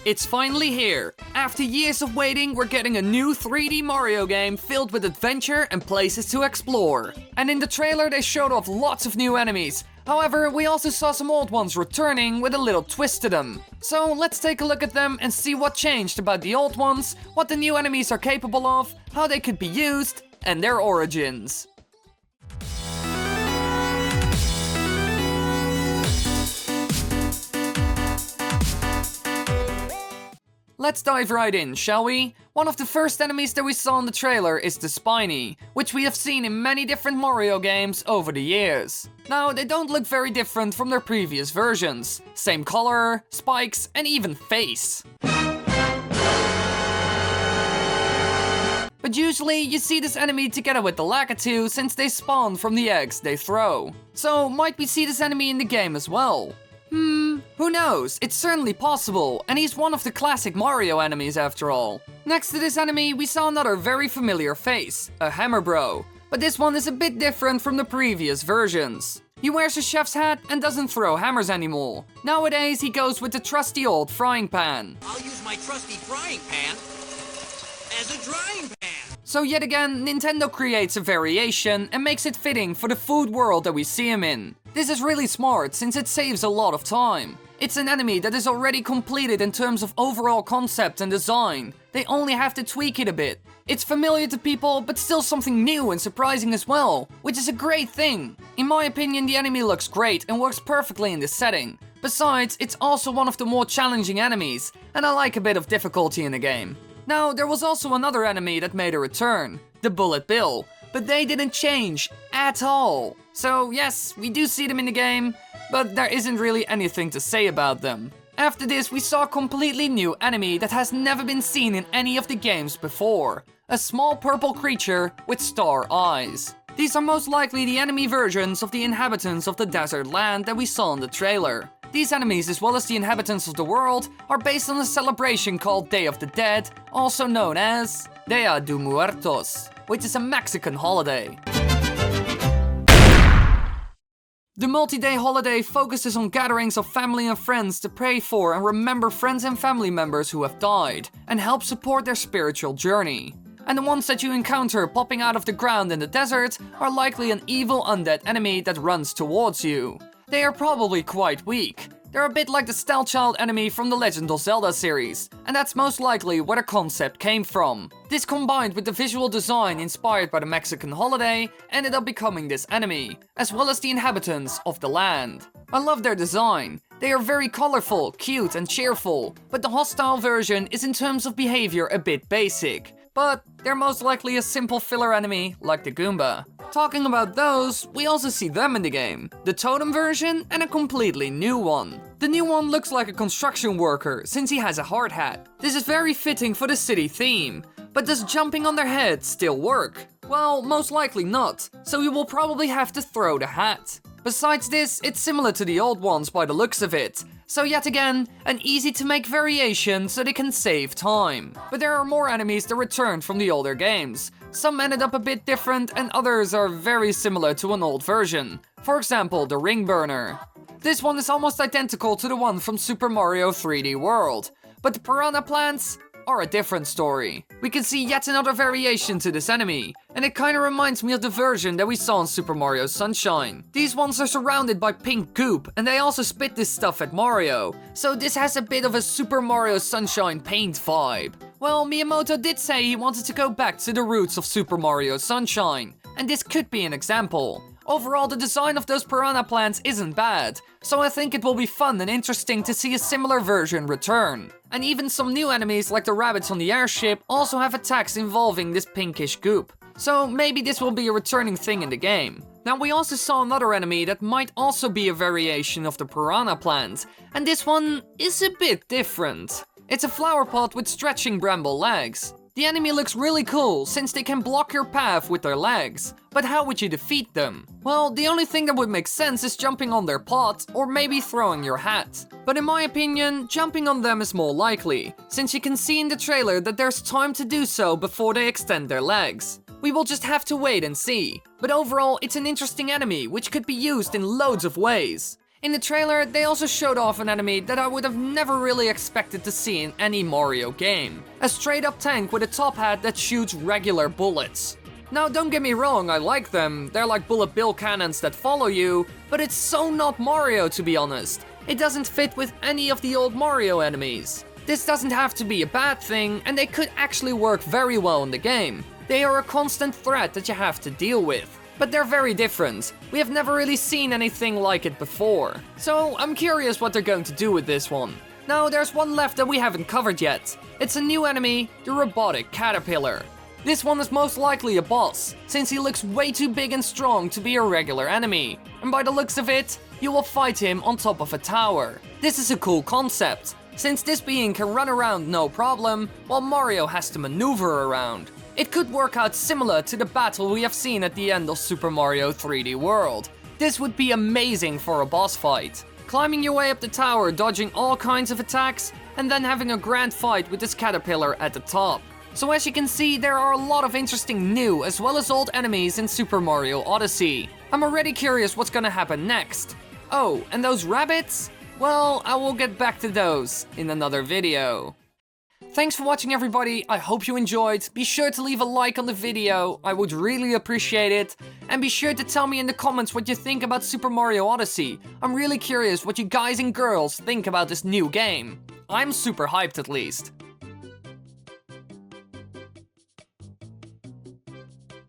It's finally here! After years of waiting, we're getting a new 3D Mario game filled with adventure and places to explore. And in the trailer they showed off lots of new enemies. However, we also saw some old ones returning with a little twist to them. So let's take a look at them and see what changed about the old ones, what the new enemies are capable of, how they could be used, and their origins. Let's dive right in, shall we? One of the first enemies that we saw in the trailer is the Spiny, which we have seen in many different Mario games over the years. Now, they don't look very different from their previous versions. Same color, spikes, and even face. But usually, you see this enemy together with the Lakitu since they spawn from the eggs they throw. So, might we see this enemy in the game as well? Who knows? It's certainly possible, and he's one of the classic Mario enemies after all. Next to this enemy, we saw another very familiar face, a Hammer Bro. But this one is a bit different from the previous versions. He wears a chef's hat and doesn't throw hammers anymore. Nowadays, he goes with the trusty old frying pan. I'll use my trusty frying pan as a drying pan. So yet again, Nintendo creates a variation and makes it fitting for the food world that we see him in. This is really smart since it saves a lot of time. It's an enemy that is already completed in terms of overall concept and design. They only have to tweak it a bit. It's familiar to people, but still something new and surprising as well, which is a great thing. In my opinion, the enemy looks great and works perfectly in this setting. Besides, it's also one of the more challenging enemies, and I like a bit of difficulty in the game. Now, there was also another enemy that made a return, the Bullet Bill, but they didn't change at all. So yes, we do see them in the game, but there isn't really anything to say about them. After this, we saw a completely new enemy that has never been seen in any of the games before. A small purple creature with star eyes. These are most likely the enemy versions of the inhabitants of the desert land that we saw in the trailer. These enemies, as well as the inhabitants of the world, are based on a celebration called Day of the Dead, also known as Dia de Muertos, which is a Mexican holiday. The multi-day holiday focuses on gatherings of family and friends to pray for and remember friends and family members who have died, and help support their spiritual journey. And the ones that you encounter popping out of the ground in the desert are likely an evil undead enemy that runs towards you. They are probably quite weak. They're a bit like the Stealth Child enemy from the Legend of Zelda series, and that's most likely where the concept came from. This combined with the visual design inspired by the Mexican holiday ended up becoming this enemy, as well as the inhabitants of the land. I love their design. They are very colorful, cute and cheerful, but the hostile version is in terms of behavior a bit basic. But they're most likely a simple filler enemy like the Goomba. Talking about those, we also see them in the game. The totem version and a completely new one. The new one looks like a construction worker since he has a hard hat. This is very fitting for the city theme. But does jumping on their head still work? Well, most likely not, so you will probably have to throw the hat. Besides this, it's similar to the old ones by the looks of it. So yet again, an easy to make variation so they can save time. But there are more enemies that returned from the older games. Some ended up a bit different and others are very similar to an old version. For example, the Ring Burner. This one is almost identical to the one from Super Mario 3D World. But the piranha plants are a different story. We can see yet another variation to this enemy, and it kinda reminds me of the version that we saw in Super Mario Sunshine. These ones are surrounded by pink goop, and they also spit this stuff at Mario, so this has a bit of a Super Mario Sunshine paint vibe. Well, Miyamoto did say he wanted to go back to the roots of Super Mario Sunshine, and this could be an example. Overall, the design of those piranha plants isn't bad, so I think it will be fun and interesting to see a similar version return. And even some new enemies like the rabbits on the airship also have attacks involving this pinkish goop. So maybe this will be a returning thing in the game. Now we also saw another enemy that might also be a variation of the piranha plant, and this one is a bit different. It's a flower pot with stretching bramble legs. The enemy looks really cool since they can block your path with their legs. But how would you defeat them? Well, the only thing that would make sense is jumping on their pot or maybe throwing your hat. But in my opinion, jumping on them is more likely, since you can see in the trailer that there's time to do so before they extend their legs. We will just have to wait and see. But overall, it's an interesting enemy which could be used in loads of ways. In the trailer, they also showed off an enemy that I would have never really expected to see in any Mario game. A straight up tank with a top hat that shoots regular bullets. Now don't get me wrong, I like them, they're like bullet bill cannons that follow you, but it's so not Mario to be honest. It doesn't fit with any of the old Mario enemies. This doesn't have to be a bad thing, and they could actually work very well in the game. They are a constant threat that you have to deal with. But they're very different. We have never really seen anything like it before. So I'm curious what they're going to do with this one. Now there's one left that we haven't covered yet. It's a new enemy, the robotic caterpillar. This one is most likely a boss, since he looks way too big and strong to be a regular enemy. And by the looks of it, you will fight him on top of a tower. This is a cool concept, since this being can run around no problem, while Mario has to maneuver around. It could work out similar to the battle we have seen at the end of Super Mario 3D World. This would be amazing for a boss fight. Climbing your way up the tower, dodging all kinds of attacks, and then having a grand fight with this caterpillar at the top. So as you can see, there are a lot of interesting new as well as old enemies in Super Mario Odyssey. I'm already curious what's gonna happen next. Oh, and those rabbits? Well, I will get back to those in another video. Thanks for watching everybody, I hope you enjoyed. Be sure to leave a like on the video, I would really appreciate it. And be sure to tell me in the comments what you think about Super Mario Odyssey. I'm really curious what you guys and girls think about this new game. I'm super hyped at least.